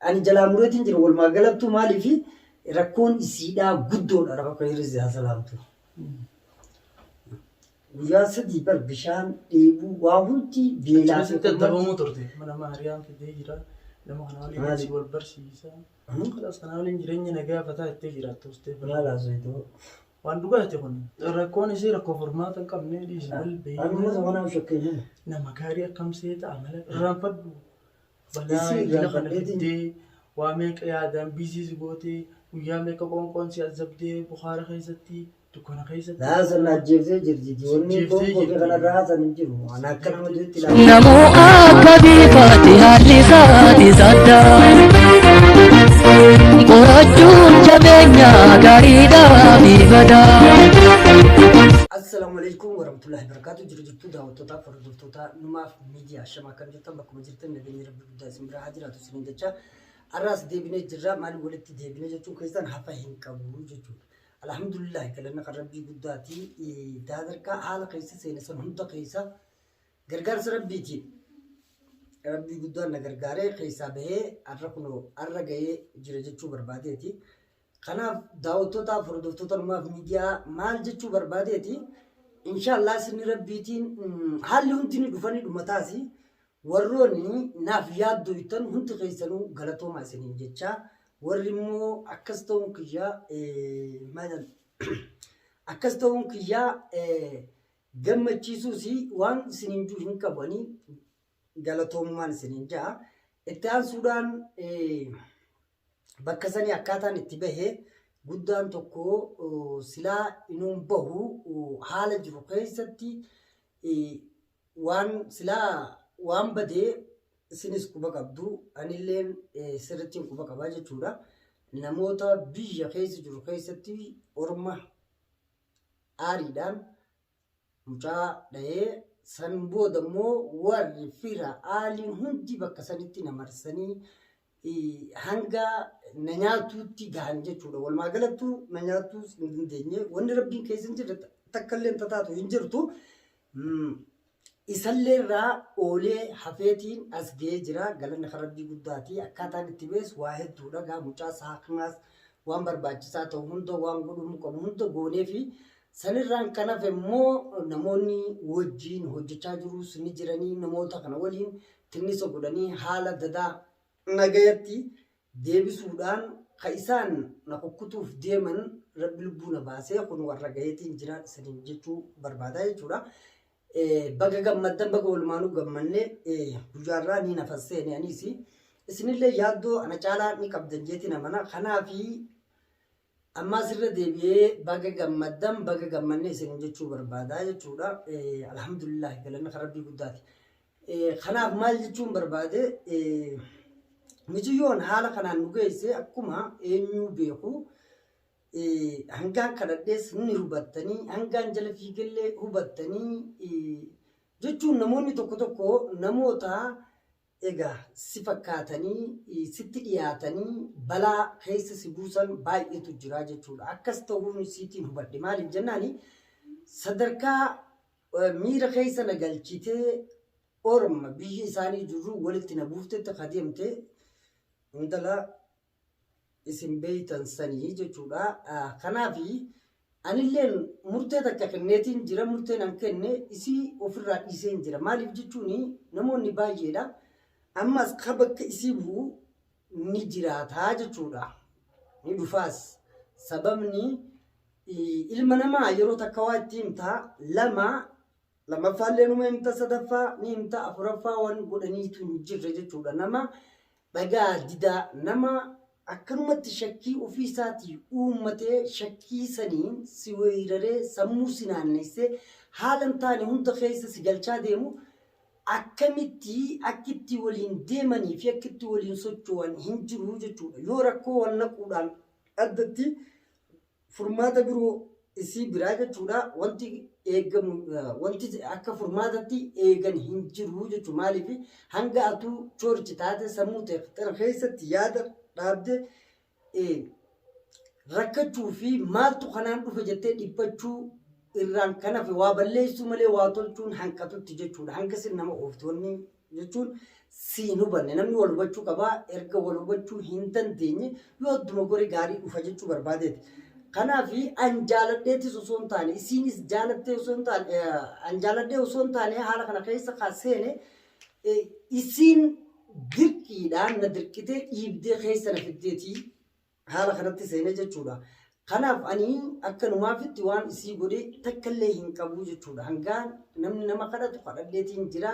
ani jalaa mureetiin jira walumaa galatti maalii fi rakkoon isiidhaa guddoodha rafa kayirri salaamtu. Guyyaa sadii bar bishaan dheebuu waa hundi beelaa fi dadhabamuu turte mana maariyaan fidee jira nama kana waliin wal barsiisa. Kanas kana waliin jireenya nagaa fataa itti jiraattu ustee maalaa soitoo waan dhugaate kun rakkoon isii rakkoo furmaata hin qabne dhiisi wal beeyne nama gaarii akkam seeta amala irraanfadhu balaa jila kana fiddee waa meeqa yaadaan bisiis gootee guyyaa meeqa qoonqoon si azabdee Bukaara keessatti dukkana keessatti laasan ajjeefsee jirti wanni qoonqoo kana raasan hin jiru ana akka nama duutti namoo akka biifaati haalli isaati saddaa qorachuun jabeenya gaariidhaa biifadaa. Assalamu alaikum warahmatullahi wabarakatuh. Jirtu daawwattoota hordoftoota numaaf miidiyaa shama kan jirtan bakkuma jirtan nageenyi rabbi guddaa isin bira haa jiraatu isin jecha arraas deebinee jirra maali walitti deebinee jechuun keessan hafa hin qabu jechuudha. Alhamdulillah galanna kan rabbii guddaati daadarkaa haala keessa seenessan hunda keessa gargaarsa rabbiiti. Rabbii guddaan na gargaaree keessaa bahee arra kunoo arra gahee jira jechuu barbaadeeti. Kanaaf daawwattoota hordoftoota numaaf miidiyaa maal jechuu barbaadeeti inshallah sinni rabbiitiin haalli hundi ni dhufanii dhumataasi warroonni naaf yaaddu ittan hundi keessanuu galatooma isiniin jecha warri immoo akkas ta'uun kiyyaa akkas ta'uun kiyyaa gammachiisuusi waan isiniin jiru hin qabanii galatoomumaan isiniin ja'a itti aansuudhaan bakka sanii akkaataan itti bahee guddaan tokko silaa inuun bahu haala jiru keessatti waan silaa waan badee isinis quba qabdu anilleen sirriitti quba qabaa jechuudha. Namoota biyya keessa jiru keessatti orma aariidhaan mucaa dhahee san booda immoo warri fira aaliin hundi bakka sanitti namarsanii hanga na nyaatuutti gahan jechuudha. Walumaa galattuu na nyaatuu hin dandeenye wanni rabbiin keessa hin jirre takka illee tataatu hin jirtu. Isallee irraa oolee hafeetiin as ga'ee jira. Galanni kan rabbii guddaati. Akkaataan itti bees waa hedduudha. Gaa mucaa saaknaas waan barbaachisaa ta'u hunda waan godhamuu qabu hunda goonee fi sanirraan kan hafe immoo namoonni wajjiin hojjechaa jirus ni jiranii namoota kana waliin tinnisa godhanii haala dadaa nagayatti deebisuudhaan ka isaan na kukkutuuf deeman rabbi lubbuu na baasee kun warra gaheetiin jira isaniin jechuu barbaadaa jechuudha. Baga gammaddan baga walumaanuu gammanne guyyaarraa ni nafasseeni anis isinillee yaaddoo ana caalaa ni qabdan jeetiin amana kanaafi ammaas irra deebi'ee baga gammaddan baga gammanne isiniin jechuu barbaadaa jechuudha. Alhamdulillah galanna kan rabbii guddaati. Kanaaf maal jechuun barbaade miciyyoon haala kanaan nu geesse akkuma eenyuu beeku hangaan kadhadhees ni hubattanii hangaan jala fiigallee hubattanii jechuun namoonni tokko tokko namoota egaa si fakkaatanii sitti dhiyaatanii balaa keessa si buusan baay'eetu jira jechuudha. Akkas ta'uun isiitiin hubadhe maaliif jennaani sadarkaa miira keessa na galchitee orma biyya isaanii jirru walitti na buuftetti kadeemte intala isin beeytan sanii jechuudha. Kanaafi anilleen murtee takka kenneetiin jira murteen an kenne isii ofirraa dhiiseen jira maaliif jechuuni namoonni baay'eedha ammas ka bakka isii bu'u ni jiraataa jechuudha ni dhufaas sababni ilma namaa yeroo takka waa itti himtaa lamaffaallee numa himta sadaffaa ni himta afuraffaa waan godhaniitu hin jirre jechuudha. Nama dhagaa didaa nama akkanumatti shakkii ofiisaatii uummatee shakkii saniin si weeraree sammuu si naannessee haala hin taane hunda keessa si galchaa deemu akkamitti akkitti waliin deemanii fi akkitti waliin socho'an hin jiru jechuudha. Yoo rakkoo wal naquudhaan addatti furmaata biroo isii biraa jechuudha wanti eegamu wanti akka furmaatatti eegan hin jiru jechuudha. Maaliif hanga atuu choorchi taate sammuu ta'e keessatti yaada dhaabde rakkachuu fi maaltu kanaan dhufe jettee dhiphachuu irraan kanaaf waa balleessuu malee waa tolchuun hanqatutti jechuudha. Hanqasin nama ooftoonni jechuun siin hubanne namni wal hubachuu qabaa erga wal hubachuu hin dandeenye yoo adduma gore gaarii dhufa jechuu barbaadeeti. Kanaaf an jaaladheetis osoo hin taane isiinis jaalattee osoo hin taane an jaaladhee osoo hin taane haala kana keessa kaaseene isiin dirqiidhaan na dirqitee dhiibdee keessa na fiddeetii haala kanatti seene jechuudha. Kanaaf ani akkanumaafitti waan isii godhee takkallee hin qabu jechuudha. Hangaan namni nama kadhatu kadhadheetiin jira.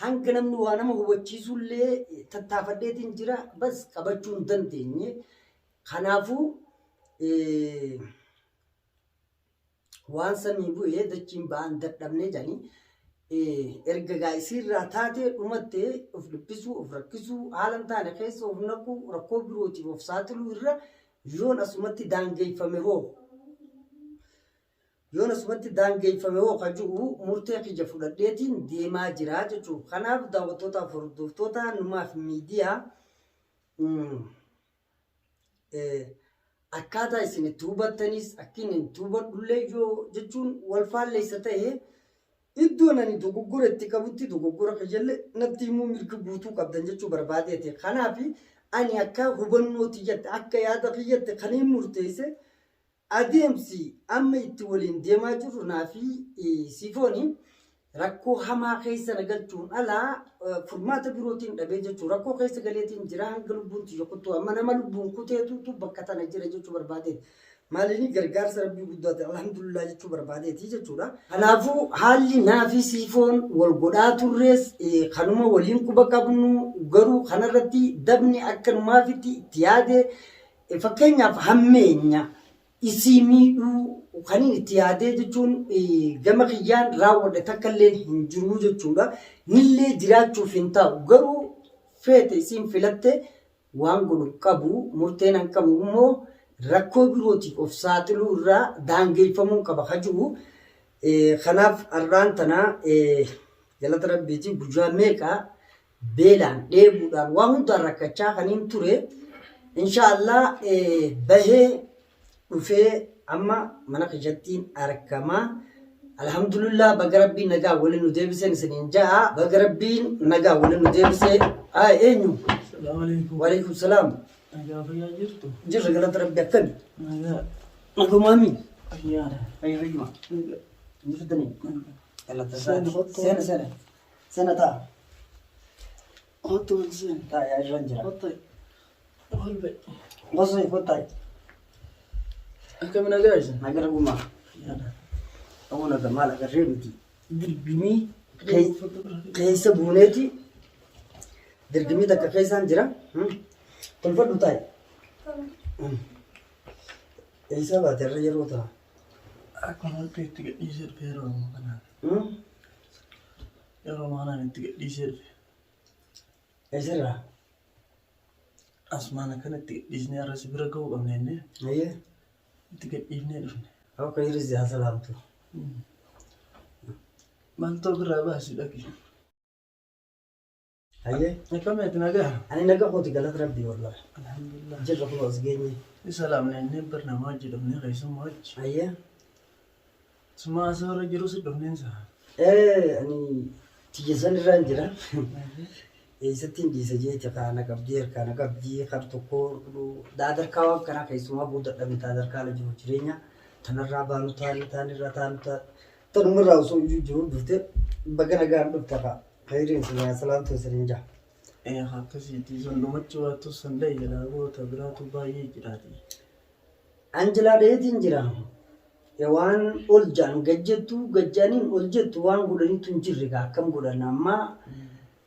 Hanga namni waa nama hubachiisullee tattaafadheetiin jira. Bas qabachuu hin dandeenye. Kanaafuu waan samii bu'ee dachiin ba'an dadhabnee jedhanii erga gaa'isiirraa taatee dhumattee of dhiphisuu of rakkisuu haala hin taane keessa of naquu rakkoo birootiif of saaxiluu irra yoon asumatti daangeffame hoo ka jiru murtee kiyya fudhadheetiin deemaa jira jechuudha. Kanaaf daawwattootaaf hordoftoota numaaf miidiyaa akkaataa isin itti hubattanis akkin itti hubadhullee yoo jechuun wal faalleessa ta'e iddoon ani dogoggora itti qabutti dogoggora kiyyalle natti immoo mirga guutuu qabdan jechuu barbaadeeti. Kanaaf ani akka hubannootti jette akka yaada kiyyatti kan hin murteesse adeemsi amma itti waliin deemaa jirru naafi sifooni rakkoo hamaa keessa nagalchuun alaa furmaata birootiin dhabee jechuudha. Rakkoo keessa galeetiin jira hanga lubbuun xiyya kuttuu amma nama lubbuun kuteetutu bakka tana jira jechuu barbaadeeti. Maaliin gargaarsa rabbii guddaati alhamdulillah jechuu barbaadeeti jechuudha. Kanaafuu haalli naafi sifoon wal godhaa turrees kanuma waliin quba qabnu garuu kanarratti dabni akkanumaafitti itti yaade fakkeenyaaf hammeenya isii miidhuu kaniin itti yaadee jechuun gama kiyyaan raawwadhe takkallee hin jiru jechuudha. Nillee jiraachuuf hin taa'u garuu feete isiin filatte waan godhu qabu murteen hin qabu immoo rakkoo birootiif of saaxiluu irraa daangeffamuu qaba jiru. Kanaaf arraan tanaa galata rabbiitii guyyaa meeqaa beelaan dheebuudhaan waan hundaan rakkachaa kaniin ture inshaallah bahee dhufee amma mana kiyyattiin argamaa. Alhamdulillah baga rabbiin nagaa waliin nu deebiseen isiniin ja'a. Baga rabbiin nagaa waliin nu deebisee eenyu? Waalaikum salaam. Jirra galata rabbi akkami? Nagumaami? Ayyaadha. Jirtanii? Galata seena ta'a. Ta'a yaa'irran jira. Gosoo kottaa. Akkami nagaa isa? Nagara gumaa. Ta'uu naga maal agarree miti. Dirgimii keessa buuneeti. Dirgimii takka keessaan jira. Tolfadhu taa'e. Eessa baate irra yeroo ta'a? Akkuma itti gadhiisee dhufe yeroo kanaan. Yeroo maanaan itti gadhiisee dhufe. Eessarraa? Asumaan akkanatti gadhiisnee har'a si bira ga'uu qabna jennee. Ayyee. Itti gadhiifnee dhufne. Akka hiris haa salaamtu. Maaltu ofirraa baasii dhaqi. Ayyee. Akkamitti nagaa? Ani nagaa kooti galata rabbii wallahi. Alhamdulillah. Jirra kun as geenye. Salaamne inni bir namaa hojii dhufnee keessummaa hojii. Ayyee. Suma asii warra jiru si dhufneensa. Ani tiyyeessan irraan jira. Eessattiin dhiisa jecha kana qabdii harkaana qabdii kar tokko daadarkaa waan kanaa keessumaa booda dhabne daadarkaa la jiru jireenya tanarraa baanu taanirraa taanu tanumarraa osoo iyyuu jiru dhufte baga nagaan dhufta ka khayriin sinaa salaamtu sirriin jaa. Akkasiitii sun dhumachi waattu sandee jedhaa goota biraatu baay'ee jiraati. Anjilaa dheetiin jira. Waan ol jaan gajjettu gajjaaniin ol jettu waan godhaniitu hin jirre akkam godhan ammaa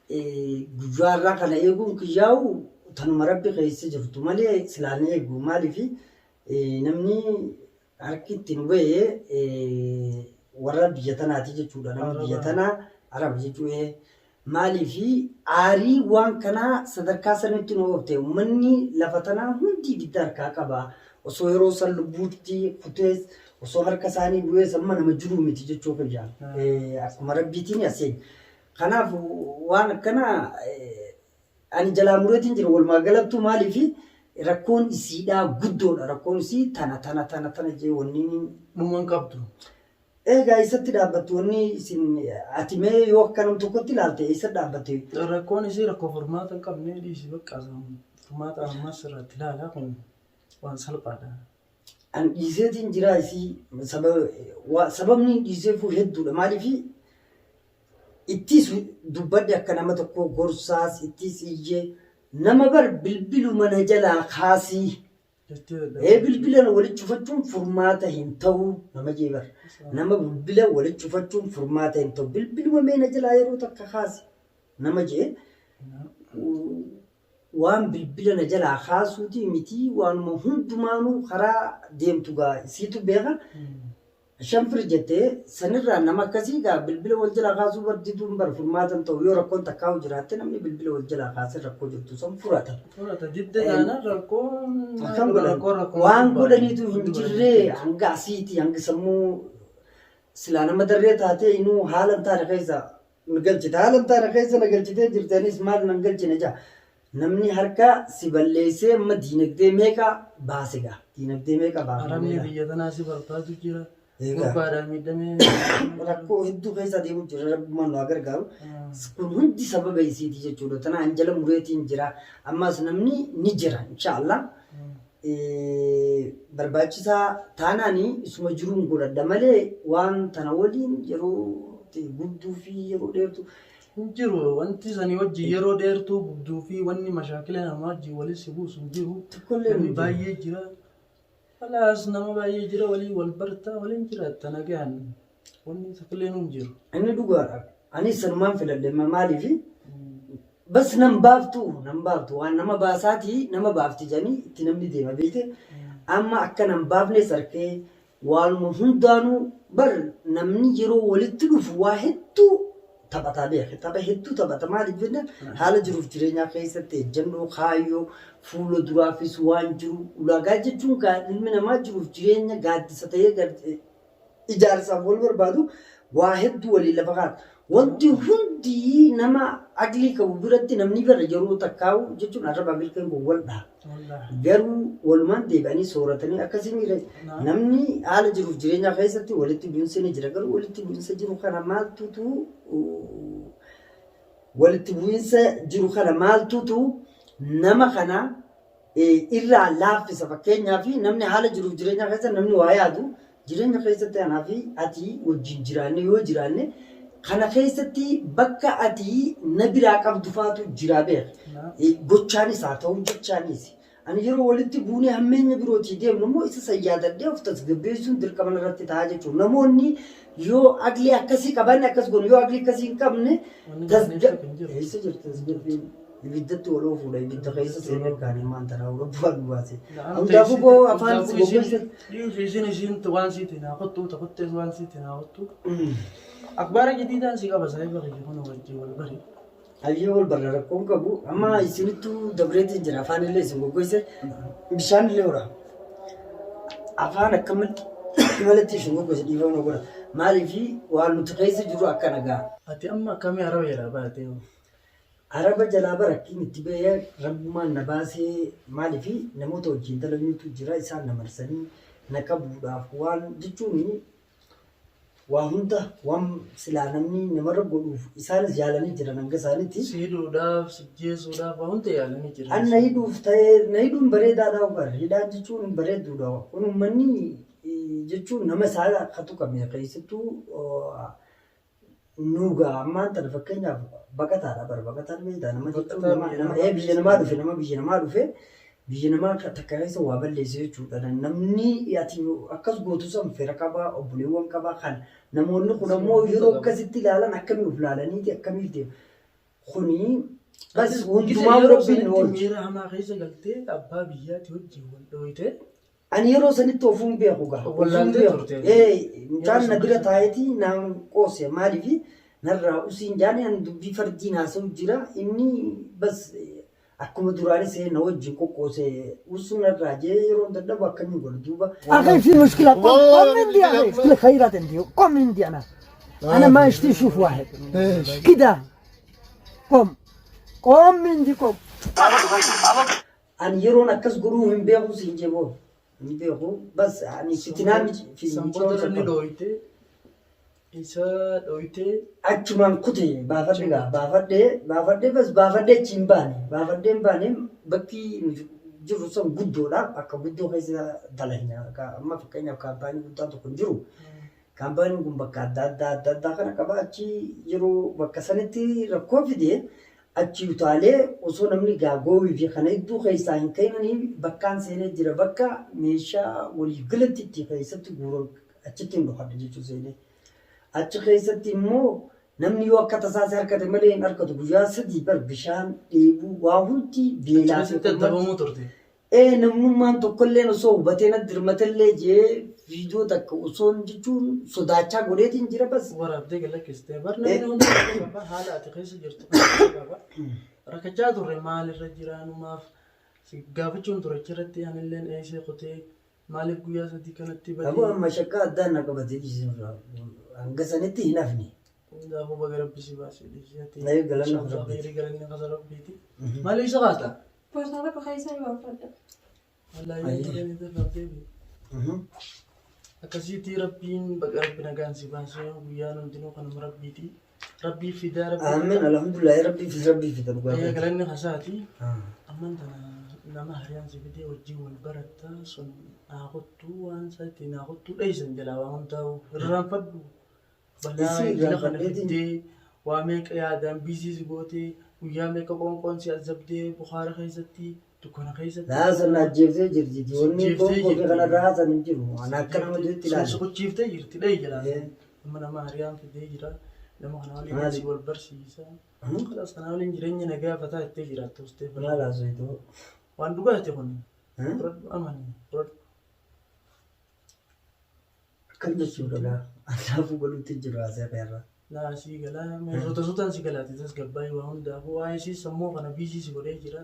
guyyaarraa kana eeguun kiyyaa'u tanuma rabbi keessa jirtu malee silaan eegu maaliif namni harki ittiin bu'ee warra biyya tanaati jechuudha. Namni biyya tanaa araba jechuudha. Maaliif aarii waan kanaa sadarkaa sanitti nu oofte uummanni lafa tanaa hundi ibidda harkaa qaba. Osoo yeroo san lubbuutti kutees osoo harka isaanii bu'ees amma nama jiru miti jechuu fayyaan. Akkuma rabbiitiin aseen. Kanaaf waan akkanaa ani jalaa mureetiin jira walumaa galatti maaliif rakkoon isiidhaa guddoodha. Rakkoon isii tana jee wanni Dhumaan qabdu. Egaa eessatti dhaabbattu wanni isin ati mee yoo akkanum tokkotti ilaalte eessa dhaabbatte? Rakkoon isii rakkoo furmaata hin qabne dhiisii bakka furmaata ammas irratti ilaalaa kun waan salphaadha. An dhiiseetiin jira isii sababni dhiiseefuu hedduudha. Maaliif ittis dubbadde akka nama tokko gorsaas ittis iyyee nama bar bilbilu mana jalaa kaasii. Bilbila walitti cufachuun furmaata hin ta'u nama jeebar. Nama bilbila walitti cufachuun furmaata hin ta'u. Bilbiluma meena jalaa yeroo takka kaase nama jee waan bilbila na jalaa kaasuuti miti waanuma hundumaanuu karaa deemtu gaa isiitu beeka. Shanfir jettee sanirraa nama akkasii gaa bilbila wal jalaa kaasuu bardiituun bar furmaata hin ta'u. Yoo rakkoon takkaa'u jiraatte namni bilbila wal jalaa kaasee rakkoo jirtu san furata. Waan godhaniitu hin jirree hanga asiiti hanga sammuu silaa nama darree taatee inuu haala hin taane keessa nu galchite. Haala hin taane keessa na galchitee jirteenis maal nan galchine jaa. Namni harka si balleessee amma diinagdee meeqa baase gaa. Diinagdee meeqa baase. Arabni biyya tanaa si barbaadu jira. Gurbaadhaan miidhamee. Rakkoo hedduu keessa deemu jira rabbumaan nu gargaaru. Kun hundi sababa isiiti jechuudha. Tanaa anjala mureetiin jira. Ammas namni ni jira inshaallah. Barbaachisaa taanaanii isuma jiruun godhadha malee waan tana waliin yeroo gudduu fi yeroo dheertu. Jiru wanti sanii wajji yeroo dheertuu gudduu fi wanni mashaakila namaa wajji walitti buusu jiru. Namni baay'ee jira. Alaas nama baay'ee jira walii wal bartaa waliin jiraata nagaan wanni takkilee nuun jiru. Inni dhugaadha. Anis sanumaan filadhe maaliif bas nan baaftu waan nama baasaati nama baafti jedhanii itti namni deema beekte amma akka nan baafne sarkee waanuma hundaanuu bar namni yeroo walitti dhufu waa hedduu taphataa beeka. Tapha hedduu taphata maaliif jennaan haala jiruuf jireenyaa keessatti ejjennoo kaayyoo fuula duraafis waan jiru ulaagaa jechuun ilmi namaa jiruuf jireenya gaaddisa ta'ee ijaarsaaf wal barbaadu waa hedduu walii lafa kaata. Wanti hundi nama aglii qabu biratti namni bara yeroo takkaa'u jechuun arraba bilkan wal dhaha. Garuu walumaan deebi'anii sooratanii akkasii miidha. Namni haala jiruuf jireenya keessatti walitti bu'insa ni jira. Garuu walitti bu'insa jiru kana maaltutu nama kana irraa laaffisa. Fakkeenyaaf namni haala jiruuf jireenya keessa namni waa yaadu jireenya keessatti anaa fi ati wajjin jiraanne yoo jiraanne kana keessatti bakka ati na biraa qabdu faatu jira beeka. Gochaanis haa ta'u jechaanis. Ani yeroo walitti buunee hammeenya birootii deemnu immoo isa sayyaadadhee of tasgabbeessuun dirqama irratti ta'a jechuudha. Namoonni yoo aglii akkasii qaban akkas godhu yoo aglii akkasii hin qabne eessa jirti tasgabbiin ibiddatti wal oofuudha. Ibidda keessa seenee gaanii maan taraa bu'aa nu baase. Hundaafuu koo afaan isiin waan siitiin haa kottu taphuttees waan siitiin haa kottu. Akbaara jadiidhaan si qaba saayiba kiyya kun wajjin wal bari. Hayyoo wal barra rakkoon qabu amma isinittu dabreetiin jira afaan illee isin goggoise bishaan illee hora. Afaan akkamitti malatti isin goggoise dhiifama godha. Maaliif waan nuti keessa jiru akka nagaa. Ati amma akkamii araba jalaa baatee? Araba jalaa barakkiin itti ba'ee rabbumaan na baasee maaliif namoota wajjin dalagnuutu jira isaan na marsanii na qabuudhaaf waan jechuun waa hunda waan silaa namni namarra godhuuf isaanis yaalanii jiran hanga isaaniitti. Siiduudhaaf, sijjeessuudhaaf waa hunda yaalanii jiran. An na hidhuuf ta'ee na hidhuun bareedaadhaa bara. Hidhaan jechuun bareedduudha. Kun uummanni jechuun nama isaa akkatu qabne keessattuu nuugaa ammaan tana fakkeenyaaf baqataadha bara. Baqataan beektaa nama jechuun biyya namaa dhufe biyya namaa takka keessa waa balleesse jechuudha. Namni ati akkas gootu san fira qabaa obboleewwan qabaa kan namoonni kun ammoo yeroo akkasitti ilaalan akkamii of ilaalaniiti akkamiif deemu. Kuni bas hundumaa rabbiin oolchu. Miira hamaa keessa galtee abbaa biyyaatti wajjin wal dhooyte. Ani yeroo sanitti ofuun beeku gaa. Mucaan na bira taa'eeti naan qoose maaliif narraa usiin jaanii ani dubbii fardii naasa'u jira inni bas akkuma duraanis na wajjin qoqqoose usuun irraa jee yeroo dadhabu akkamii godhu duuba. أخي في مشكلة قم من دي أخي في خيرات عندي قم من دي أنا ما أشتي أشوف واحد كده قم من دي قم. أنا يرون أكس قروه من بيعو سينجبو من بيعو بس يعني فتنام في سامبودر اللي دويته Isa dhoyitee achumaan kutee baafadhe gaa baafadhee bas baafadhee achi hin baane baafadhee hin baane bakki jiru sun guddoodha akka guddoo keessa dalanya amma fakkeenyaaf kaampaanii guddaan tokko hin jiru kaampaaniin kun bakka adda addaa kana qaba achi jiru bakka sanitti rakkoo fidee achi utaalee osoo namni gaagoobii fi kana iddoo keessaa hin kennanii bakkaan seenee jira bakka meeshaa waliif galatti itti keessatti guuroo achitti hin dhokadhe jechuu seenee. Achi keessatti immoo namni yoo akka tasaase harkate malee hin harkatu guyyaa sadii bar bishaan dheebuu waa hundi beelaa fi dadhabamuu turte. Namummaan tokkollee osoo hubatee natti dirmatallee jee viidiyoo takka osoo jechuun sodaachaa godheetiin jira bas. Waraabdee galakkistee bar namni hundi haala ati keessa jirtu rakkachaa turre maalirra jiraanumaaf gaafachuun ture achirratti anillee dheessee qotee maaliif guyyaa sadii kanatti badee. Aboo amma shakkaa addaan na qabatee dhiisirraa hanga sanitti hin hafne. Daafuu baga rabbisi baasee dhiisee. Nayi galanna rabbiiti. Galanni kasa rabbiiti. Maaliif isa qaata? Poostaa bakka isaa yoo affadda. Wallaahi jiranii dafardee. Akkasitti rabbiin baga rabbi nagaan si baasee guyyaan hundinuu kanuma rabbiiti. Rabbii fidaa rabbii. Amiin alhamdulillah rabbii fida dhugaa. Galanni kasaati. Amman tana nama hariyaan si fidee wajjin wal baratta sun naaqottuu waan isaatti naaqottuu dheessan jalaa waan hundaa'u irraanfadhu. Balaa jila kana fiddee waa meeqa yaadaan biisiis gootee guyyaa meeqa qoonqoon si azabdee Bukhara keessatti dukkana keessatti. Laasan ajjeeftee jirti. Wanni qoonqoo kana raasan hin jiru. Waan akka nama duutti ilaala. Sosochiiftee jirti dhee jalaa. Amma nama hariyaan fidee jira. Nama kana waliin si wal barsiisa. Kalaas kana waliin jireenya nagaa fataa ittee jiraattu ustee Maal haasawitoo? waan dhugaate kun fudhadhu amanii fudhadhu. Akkam jechuudha gaa adaafuu godhutti jiru haasa'e irraa. Laa si galaa meeshota suutaan si galaate tasgabbaa'ii waa hundaafuu waa'ee siis sammuu kana biisii si godhee jira.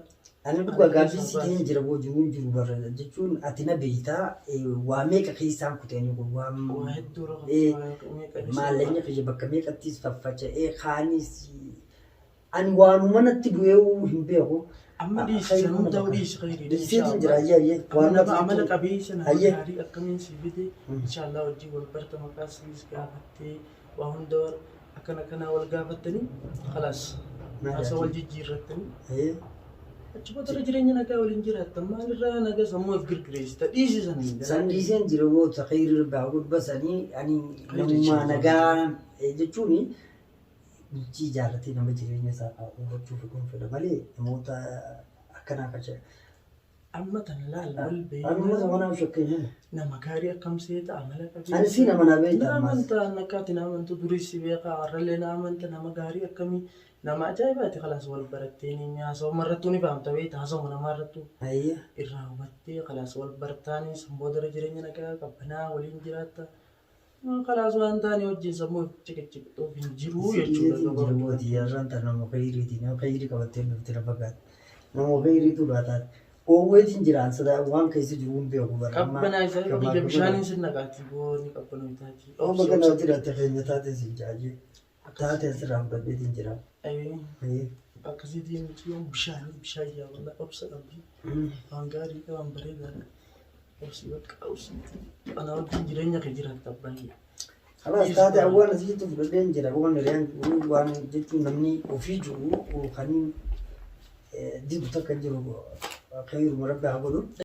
Ani dhugaa gaabbiisi hin jira boo jiruun jiru barra jechuun ati na beektaa waa meeqa keessaan kutanii kun Waa hedduu maallaqni kiyya bakka meeqattis faffaca'ee kaanis ani waanuma natti bu'ee hin beeku. amma dhiisisan hundaa'u dhiisi khayrii. Dhiisiitiin jira ayyee waan nama amala qabeessa nama gaarii akkamiin si fide inshaallah wajjin wal barta maqaa siis gaafattee waa hunda akkana wal gaafattanii khalaas haasa wal jijjiirrattanii achuma dura jireenya nagaa waliin jiraattan maalirraa nagaa sammuu of girgireessita dhiisisan. San dhiiseen jira boota khayrii irraa gubbasanii ani namummaa nagaa jechuuni bultii jaallatee nama jireenya isaa hubachuuf kun fedha malee namoota akkanaa kacha. Amma tan laala wal Amma sama nama shakkeenya. nama gaarii akkam seeta amala qabeessa. Ani si nama na beekta ammas. Amantaa nakkaati na amantu duris si beeka harrallee na amanta nama gaarii akkamii nama ajaa'ibaati khalaas wal barattee ni haasawaa marrattuu ni fahamta beekta haasawaa nama marrattuu Ayya. irraa hubattee khalaas wal bartaanii samboodara jireenya nagaa qabbanaa waliin jiraatta. Khalaas waan taane wajjin sammuu ciqicidhuuf hin jiru jechuudha. Jiruuti yarraan tan nama khayriiti nama khayrii qabattee dhufte lafa gaati. Nama khayriitu laataati. Oowweetiin jiraan sadaa waan keessa jiru hin beeku bara. Qabbanaa isaa biyya bishaaniin sin naqaati booni qabbanoo taati. Ooma kana jiraate keenya taate si jaajee. Taate asirraa fudhadheetiin jira. Akkasiitiin yoon bishaan yaa walaa obsa qabdi. Waan gaarii waan bareedaadha. Obsi bakka obsi. Ana wajjin jireenya kee jiraata baay'ee. Kalaas taate awwaan asitti fudhadheen jira. Waan jechuun namni ofii jiru kan dibu takka jiru khayru rabbi haa godhu.